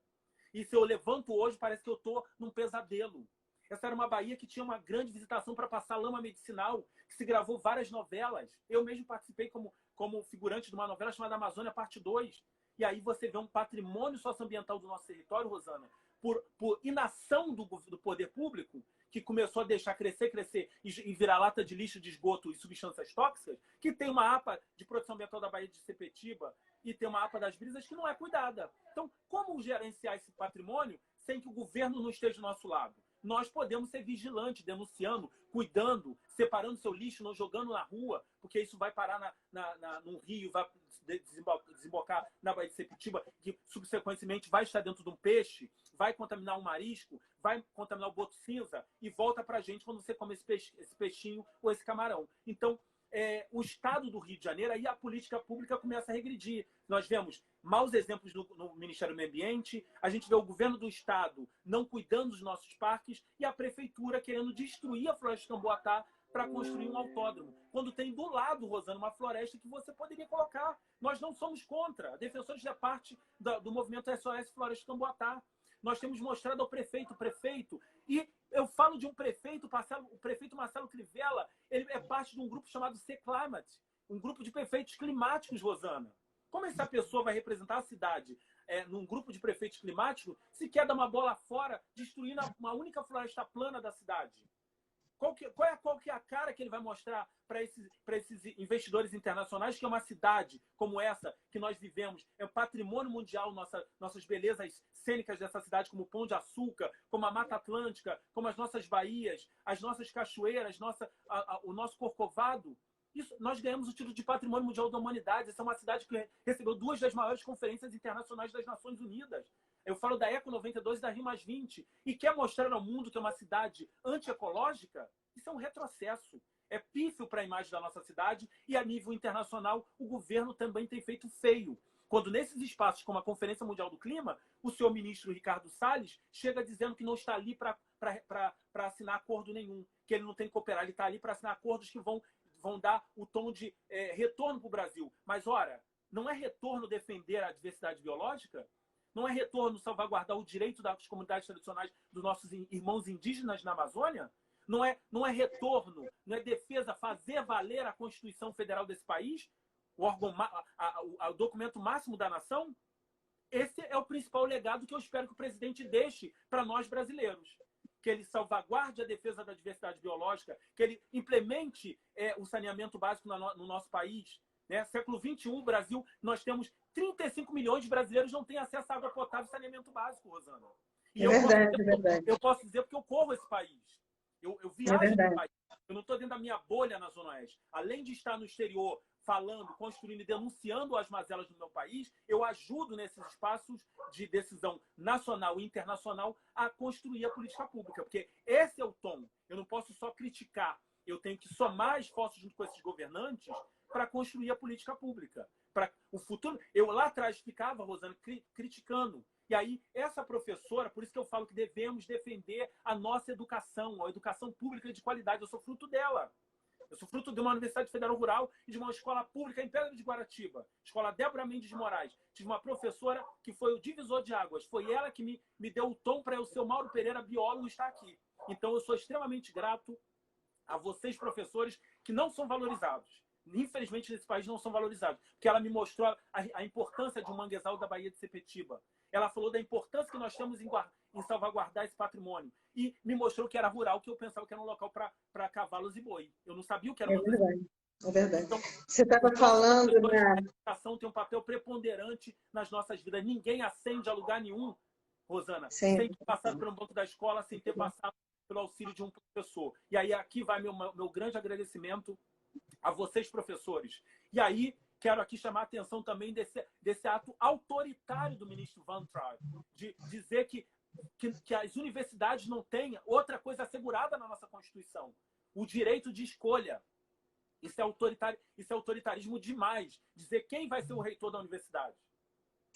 E se eu levanto hoje, parece que eu estou num pesadelo. Essa era uma baía que tinha uma grande visitação para passar lama medicinal, que se gravou várias novelas. Eu mesmo participei como figurante de uma novela chamada Amazônia Parte 2. E aí você vê um patrimônio socioambiental do nosso território, Rosana, por inação do poder público, que começou a deixar crescer e virar lata de lixo, de esgoto e substâncias tóxicas, que tem uma APA de proteção ambiental da Baía de Sepetiba e tem uma APA das Brisas que não é cuidada. Então, como gerenciar esse patrimônio sem que o governo não esteja do nosso lado? Nós podemos ser vigilantes, denunciando, cuidando, separando seu lixo, não jogando na rua, porque isso vai parar num rio, vai desembocar na Baía de Sepetiba, que subsequentemente vai estar dentro de um peixe, vai contaminar um marisco, vai contaminar o boto cinza e volta para a gente quando você come esse peixinho ou esse camarão. Então, o Estado do Rio de Janeiro, aí a política pública começa a regredir. Nós vemos maus exemplos no Ministério do Meio Ambiente, a gente vê o governo do Estado não cuidando dos nossos parques e a prefeitura querendo destruir a floresta de Camboatá para construir um autódromo. Quando tem do lado, Rosana, uma floresta que você poderia colocar. Nós não somos contra. Defensores da parte do movimento SOS Floresta de Camboatá. Nós temos mostrado ao prefeito, e eu falo de um prefeito, o prefeito Marcelo Crivella, ele é parte de um grupo chamado C-Climate, um grupo de prefeitos climáticos, Rosana. Como essa pessoa vai representar a cidade num grupo de prefeitos climáticos se quer dar uma bola fora, destruindo uma única floresta plana da cidade? Qual que é a cara que ele vai mostrar para esses investidores internacionais, que é uma cidade como essa que nós vivemos, é um patrimônio mundial, nossas belezas cênicas dessa cidade, como o Pão de Açúcar, como a Mata Atlântica, como as nossas baías, as nossas cachoeiras, o nosso Corcovado. Isso, nós ganhamos o título de Patrimônio Mundial da Humanidade. Essa é uma cidade que recebeu 2 das maiores conferências internacionais das Nações Unidas. Eu falo da Eco 92 e da Rio+20. E quer mostrar ao mundo que é uma cidade antiecológica? Isso é um retrocesso. É pífio para a imagem da nossa cidade e, a nível internacional, o governo também tem feito feio. Quando nesses espaços, como a Conferência Mundial do Clima, o senhor ministro Ricardo Salles chega dizendo que não está ali para assinar acordo nenhum, que ele não tem que cooperar, ele está ali para assinar acordos que vão dar o tom de retorno para o Brasil. Mas, ora, não é retorno defender a diversidade biológica? Não é retorno salvaguardar o direito das comunidades tradicionais dos nossos irmãos indígenas na Amazônia? Não é retorno, não é defesa, fazer valer a Constituição Federal desse país? O documento máximo da nação? Esse é o principal legado que eu espero que o presidente deixe para nós brasileiros. Que ele salvaguarde a defesa da diversidade biológica, que ele implemente o saneamento básico no nosso país. Né? Século XXI, Brasil, nós temos 35 milhões de brasileiros que não têm acesso à água potável e saneamento básico, Rosana. E é verdade, é verdade. Eu posso dizer porque eu corro esse país. Eu viajo no país. Eu não estou dentro da minha bolha na Zona Oeste. Além de estar no exterior falando, construindo e denunciando as mazelas do meu país, eu ajudo nesses espaços de decisão nacional e internacional a construir a política pública. Porque esse é o tom. Eu não posso só criticar. Eu tenho que somar esforços junto com esses governantes para construir a política pública. Para o futuro. Eu lá atrás ficava, Rosana, criticando. E aí, essa professora, por isso que eu falo que devemos defender a nossa educação, a educação pública de qualidade. Eu sou fruto dela. Eu sou fruto de uma Universidade Federal Rural e de uma escola pública em Pedra de Guaratiba, Escola Débora Mendes de Moraes. Tive uma professora que foi o divisor de águas. Foi ela que me deu o tom para eu ser o Mauro Pereira, biólogo, estar aqui. Então, eu sou extremamente grato a vocês, professores, que não são valorizados. Infelizmente, nesse país não são valorizados. Porque ela me mostrou a importância de um manguezal da Baía de Sepetiba. Ela falou da importância que nós temos em salvaguardar esse patrimônio. E me mostrou que era rural, que eu pensava que era um local para cavalos e boi. Eu não sabia o que era uma verdade. É verdade. Então, você estava falando a educação tem um papel preponderante nas nossas vidas. Ninguém ascende a lugar nenhum, Rosana, sem ter passado pelo banco da escola, sem ter passado pelo auxílio de um professor. E aí aqui vai meu grande agradecimento a vocês, professores. E aí quero aqui chamar a atenção também desse ato autoritário do ministro Van Traub, de dizer que as universidades não têm outra coisa assegurada na nossa Constituição, o direito de escolha. Isso é autoritarismo demais. Dizer quem vai ser o reitor da universidade.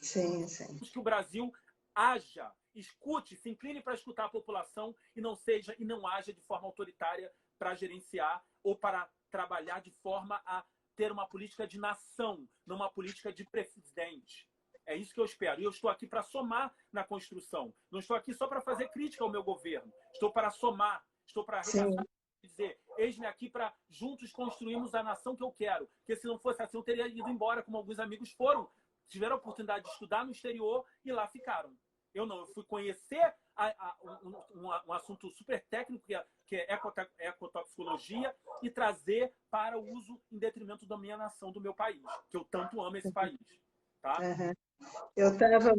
Sim. Que o Brasil haja, escute, se incline para escutar a população e não haja de forma autoritária para gerenciar ou para trabalhar de forma a ter uma política de nação, não uma política de presidente. É isso que eu espero. E eu estou aqui para somar na construção. Não estou aqui só para fazer crítica ao meu governo. Estou para somar. Estou para arregaçar e dizer, eis-me aqui para juntos construirmos a nação que eu quero. Porque se não fosse assim, eu teria ido embora, como alguns amigos foram. Tiveram a oportunidade de estudar no exterior e lá ficaram. Eu não. Eu fui conhecer um assunto super técnico, que é ecotoxicologia, e trazer para o uso em detrimento da minha nação, do meu país, que eu tanto amo esse país. Tá?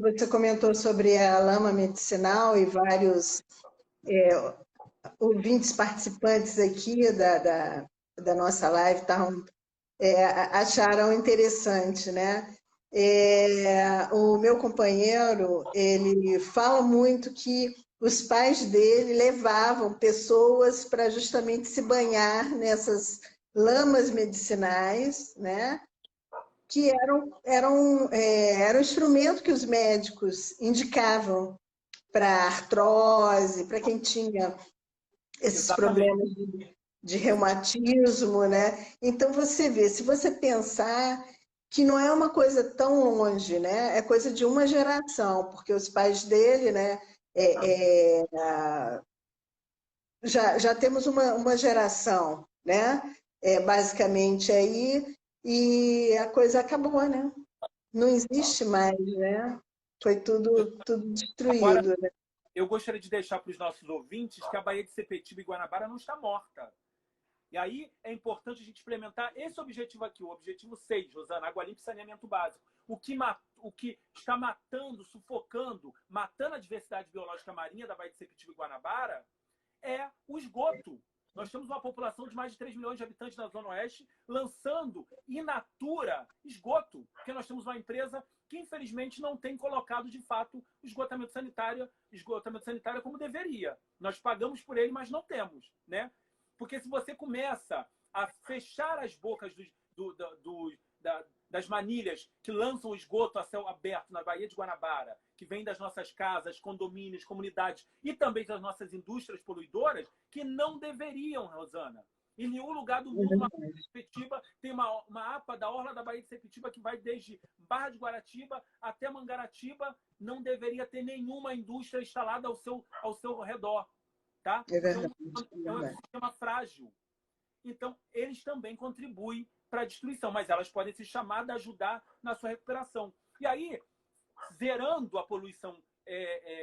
Você comentou sobre a lama medicinal e vários ouvintes participantes aqui da nossa live acharam interessante, né? O meu companheiro, ele fala muito que os pais dele levavam pessoas para justamente se banhar nessas lamas medicinais, né? Que era um instrumento que os médicos indicavam para artrose, para quem tinha esses problemas de reumatismo, né? Então, você vê, se você pensar que não é uma coisa tão longe, né? É coisa de uma geração, porque os pais dele, né? Já temos uma geração, né? Basicamente aí, e a coisa acabou, né? Não existe mais, né? Foi tudo destruído. Agora, né? Eu gostaria de deixar para os nossos ouvintes que a Baía de Sepetiba e Guanabara não está morta. E aí é importante a gente implementar esse objetivo aqui, o objetivo 6, Rosana, água limpa e saneamento básico. O que está matando, sufocando, matando a diversidade biológica marinha da Baía de Sepetiba e Guanabara é o esgoto. Nós temos uma população de mais de 3 milhões de habitantes na Zona Oeste lançando in natura esgoto, porque nós temos uma empresa que, infelizmente, não tem colocado, de fato, o esgotamento sanitário como deveria. Nós pagamos por ele, mas não temos, né? Porque se você começa a fechar as bocas das manilhas que lançam esgoto a céu aberto na Baía de Guanabara, que vem das nossas casas, condomínios, comunidades e também das nossas indústrias poluidoras, que não deveriam, Rosana. Em nenhum lugar do mundo, uma Sepetiba tem uma APA da Orla da Baía de Sepetiba que vai desde Barra de Guaratiba até Mangaratiba. Não deveria ter nenhuma indústria instalada ao seu redor. Tá? É verdade. É um sistema frágil. Então, eles também contribuem para a destruição, mas elas podem ser chamadas a ajudar na sua recuperação. E aí, zerando a poluição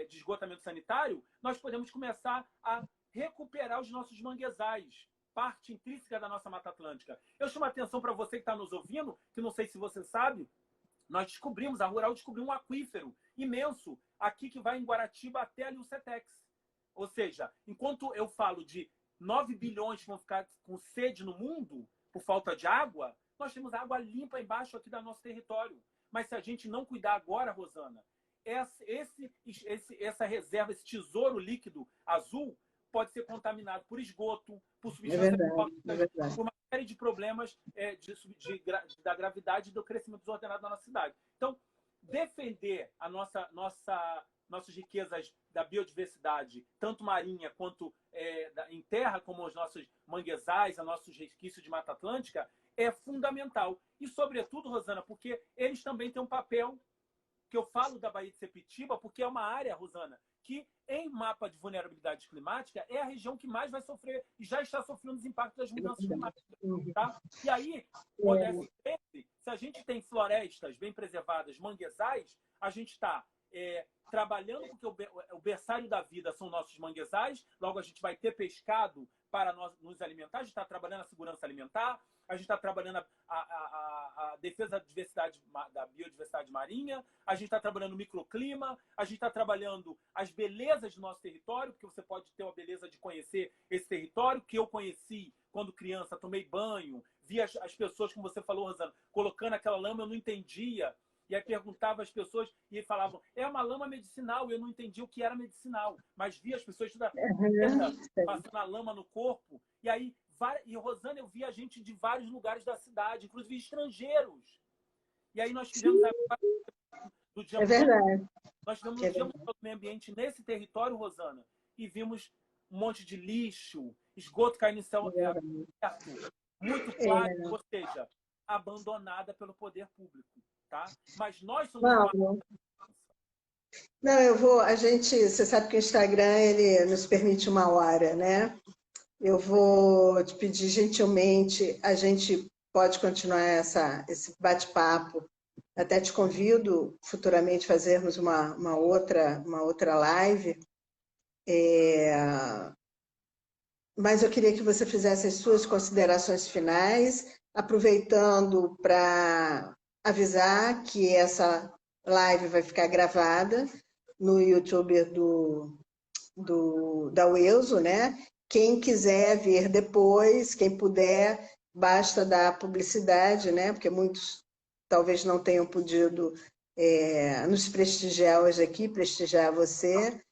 de esgotamento sanitário, nós podemos começar a recuperar os nossos manguezais, parte intrínseca da nossa Mata Atlântica. Eu chamo a atenção para você que está nos ouvindo, que não sei se você sabe, nós descobrimos, a Rural descobriu um aquífero imenso aqui que vai em Guaratiba até ali o Cetex. Ou seja, enquanto eu falo de 9 bilhões que vão ficar com sede no mundo por falta de água, nós temos água limpa embaixo aqui do nosso território. Mas se a gente não cuidar agora, Rosana, essa reserva, esse tesouro líquido azul, pode ser contaminado por esgoto, por substâncias tóxicas, por uma série de problemas da gravidade e do crescimento desordenado da nossa cidade. Então, defender a nossas riquezas da biodiversidade, tanto marinha quanto em terra, como os nossos manguezais, os nossos resquícios de Mata Atlântica, é fundamental. E, sobretudo, Rosana, porque eles também têm um papel, que eu falo da Baía de Sepetiba, porque é uma área, Rosana, que em mapa de vulnerabilidade climática é a região que mais vai sofrer e já está sofrendo os impactos das mudanças climáticas. Tá? E aí, se a gente tem florestas bem preservadas, manguezais, a gente está trabalhando, porque o berçário da vida são nossos manguezais, logo a gente vai ter pescado para nos alimentar, a gente está trabalhando a segurança alimentar, a gente está trabalhando a defesa da biodiversidade marinha, a gente está trabalhando o microclima, a gente está trabalhando as belezas do nosso território, porque você pode ter a beleza de conhecer esse território, que eu conheci quando criança, tomei banho, vi as pessoas, como você falou, Rosana, colocando aquela lama, eu não entendia. E aí perguntava às pessoas e falavam, é uma lama medicinal. E eu não entendi o que era medicinal, mas vi as pessoas passando a lama no corpo. E aí, Rosana, eu vi a gente de vários lugares da cidade, inclusive estrangeiros. E aí nós tivemos do Dia nós tivemos o Dia Mundial do Meio Ambiente nesse território, Rosana, e vimos um monte de lixo, esgoto caindo no céu aberto, muito claro, ou seja, abandonada pelo poder público. Tá? Mas nós somos você sabe que o Instagram ele nos permite 1 hora, né? Eu vou te pedir gentilmente, a gente pode continuar esse bate-papo. Até te convido futuramente a fazermos uma outra live. Mas eu queria que você fizesse as suas considerações finais, aproveitando para avisar que essa live vai ficar gravada no YouTube da UELSO, né? Quem quiser ver depois, quem puder, basta dar publicidade, né? Porque muitos talvez não tenham podido nos prestigiar hoje aqui, prestigiar você,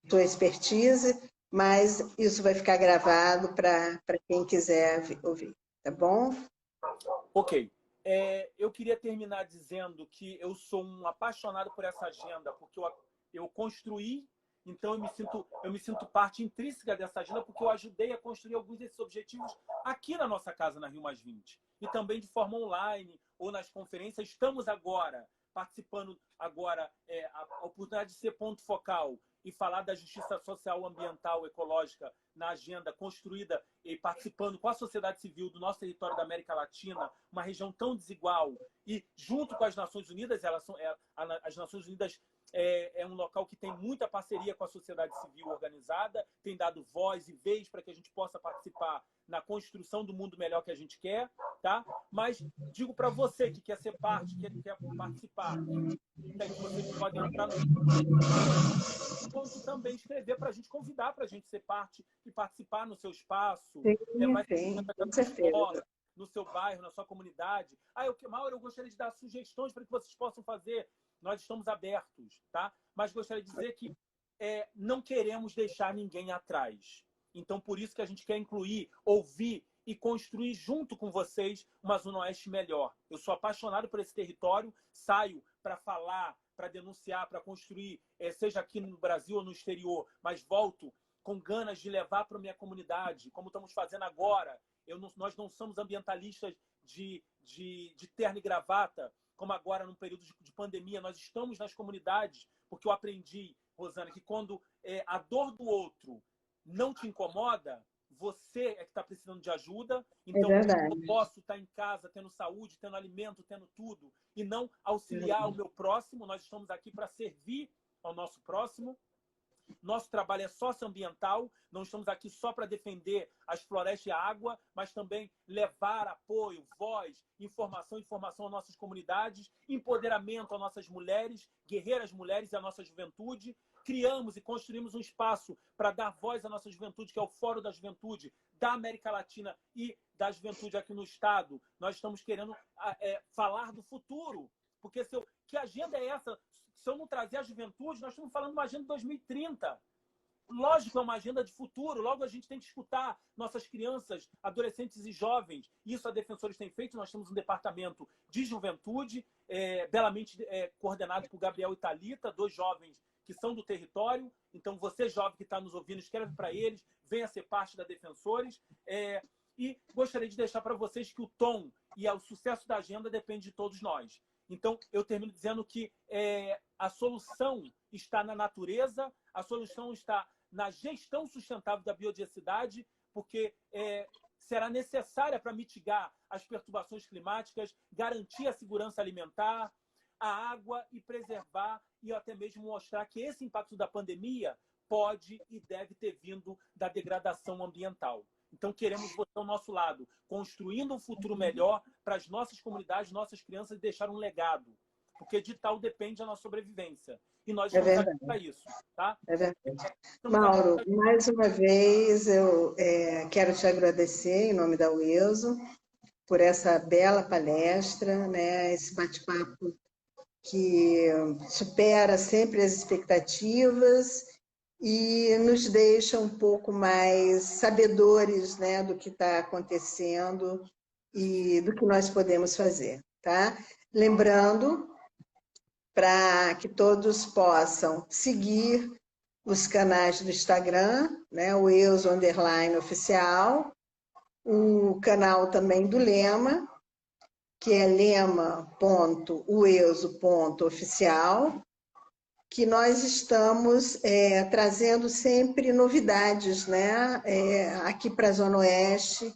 sua expertise, mas isso vai ficar gravado para quem quiser ouvir, tá bom? Ok. Eu queria terminar dizendo que eu sou um apaixonado por essa agenda, porque eu construí, então eu me sinto parte intrínseca dessa agenda, porque eu ajudei a construir alguns desses objetivos aqui na nossa casa, na Rio+20. E também de forma online ou nas conferências. Estamos agora participando a oportunidade de ser ponto focal e falar da justiça social, ambiental, ecológica na agenda construída e participando com a sociedade civil do nosso território da América Latina, uma região tão desigual, e junto com as Nações Unidas, as Nações Unidas é um local que tem muita parceria com a sociedade civil organizada, tem dado voz e vez para que a gente possa participar na construção do mundo melhor que a gente quer, tá? Mas digo para você que quer ser parte, que quer participar, vocês podem entrar no também escrever para a gente, convidar para a gente ser parte e participar no seu espaço, no seu bairro, na sua comunidade. Mauro, eu gostaria de dar sugestões para que vocês possam fazer. Nós estamos abertos, tá? Mas gostaria de dizer que não queremos deixar ninguém atrás. Então, por isso que a gente quer incluir, ouvir e construir junto com vocês uma Zona Oeste melhor. Eu sou apaixonado por esse território, saio para falar, para denunciar, para construir, seja aqui no Brasil ou no exterior, mas volto com ganas de levar para a minha comunidade, como estamos fazendo agora. Nós não somos ambientalistas de terno e gravata, como agora, num período de pandemia. Nós estamos nas comunidades, porque eu aprendi, Rosana, que quando a dor do outro não te incomoda, você é que está precisando de ajuda. Então, eu posso estar em casa tendo saúde, tendo alimento, tendo tudo, e não auxiliar o meu próximo. Nós estamos aqui para servir ao nosso próximo. Nosso trabalho é socioambiental, não estamos aqui só para defender as florestas e a água, mas também levar apoio, voz, informação às nossas comunidades, empoderamento às nossas mulheres, guerreiras mulheres e à nossa juventude. Criamos e construímos um espaço para dar voz à nossa juventude, que é o Fórum da Juventude da América Latina e da juventude aqui no Estado. Nós estamos querendo falar do futuro, porque que agenda é essa? Se eu não trazer a juventude, nós estamos falando de uma agenda de 2030. Lógico, é uma agenda de futuro. Logo, a gente tem que escutar nossas crianças, adolescentes e jovens. Isso a Defensores tem feito. Nós temos um departamento de juventude, belamente coordenado por Gabriel e Thalita, 2 jovens que são do território. Então, você, jovem que está nos ouvindo, escreve para eles, venha ser parte da Defensores. E gostaria de deixar para vocês que o tom e o sucesso da agenda depende de todos nós. Então, eu termino dizendo que a solução está na natureza, a solução está na gestão sustentável da biodiversidade, porque será necessária para mitigar as perturbações climáticas, garantir a segurança alimentar, a água e preservar e até mesmo mostrar que esse impacto da pandemia pode e deve ter vindo da degradação ambiental. Então, queremos você ao nosso lado, construindo um futuro melhor para as nossas comunidades, nossas crianças, e deixar um legado. Porque de tal depende a nossa sobrevivência. E nós estamos aqui para isso. Tá? É verdade. Mauro, mais uma vez, eu quero te agradecer, em nome da UESO, por essa bela palestra, né? Esse bate-papo que supera sempre as expectativas e nos deixa um pouco mais sabedores, né, do que está acontecendo e do que nós podemos fazer, tá? Lembrando para que todos possam seguir os canais do Instagram, né, o EUS_oficial, o canal também do Lema, que é lema.ueuso.oficial, que nós estamos trazendo sempre novidades, né, aqui para a Zona Oeste,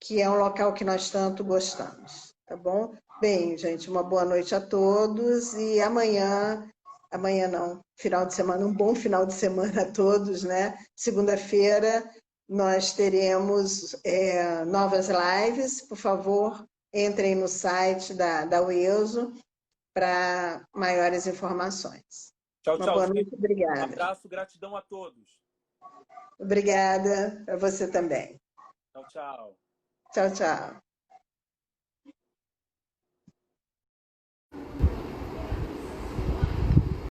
que é um local que nós tanto gostamos, tá bom? Bem, gente, uma boa noite a todos e amanhã não, final de semana, um bom final de semana a todos, né? Segunda-feira nós teremos novas lives, por favor, entrem no site da UESO para maiores informações. Tchau, tchau. Boa noite, obrigada. Um abraço, gratidão a todos. Obrigada, a você também. Tchau, tchau. Tchau, tchau.